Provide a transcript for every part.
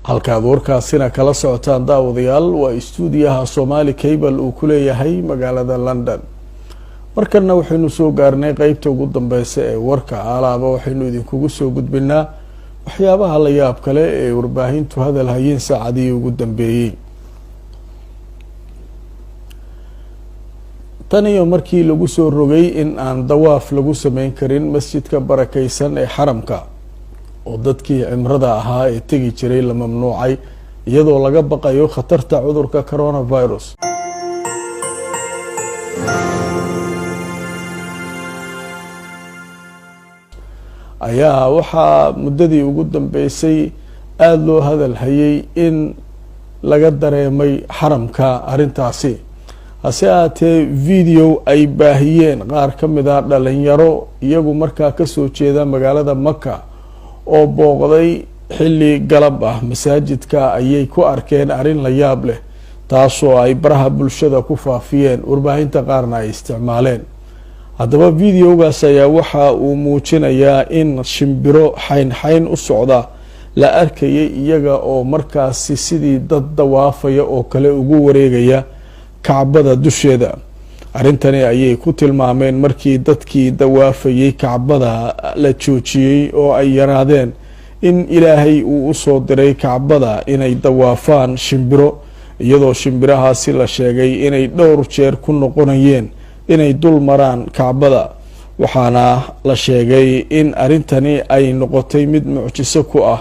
halkaad warkaasina kala socotaan daawadayaal waa istuudiyaha Somali Cable uu ku leeyahay magaalada London. markana waxaynu soo gaarnay qaybta ugu dambaysa ee warka alaaba waxaynu idinkugu soo gudbinaa waxyaabaha la yaab kale ee warbaahintu hadal hayeen saacadii ugu dambeeyay. tan iyo markii lagu soo rogay in aan dawaaf lagu sameyn karin masjidka barakaysan ee xaramka oo dadkii cimrada ahaa ee tagi jiray la mamnuucay iyadoo laga baqayo khatarta cudurka coronavirus. ayaa waxaa muddadii ugu dambeysay aada loo hadal hayay in laga dareemay xaramka arintaasi. hase ahaatee video ay baahiyeen qaar ka mid ah dhalinyaro iyagu markaa kasoo jeeda magaalada Maka oo booqday xilli galab ah masaajidka ayay ku arkeen arin la yaab leh taasoo ay baraha bulshada ku faafiyeen warbaahinta qaarna ay isticmaaleen. haddaba videogaas ayaa waxa uu muujinayaa in shimbiro xayn u socda la arkayay iyaga oo markaasi sidii dad dawaafaya oo kale ugu wareegaya kacbada dusheeda. arintani ayay ku tilmaameen markii dadkii dawaafayay kacbada la joojiyay oo ay yaraadeen in ilaahay uu u soo diray kacbada inay dawaafaan shimbiro iyadoo shimbirahaasi la sheegay inay dhowr jeer ku noqonayeen inay dul maraan kacbada. waxaana la sheegay in arintani ay noqotay mid mucjiso ku ah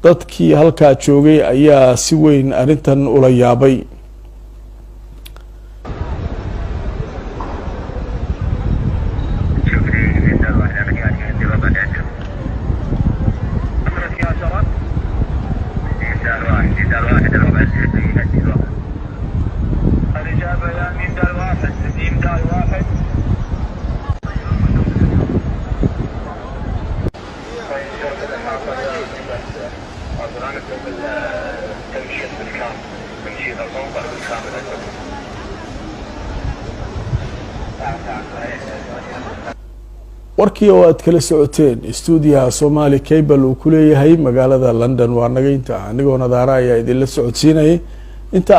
dadkii halkaa joogay ayaa si weyn arintan ula yaabay. warkii oo aad kala socoteen istuudiyaha Somali Cable uu ku leeyahay magaalada London waa naga inta anigoo nadaara ayaa idin la socodsiinayay inta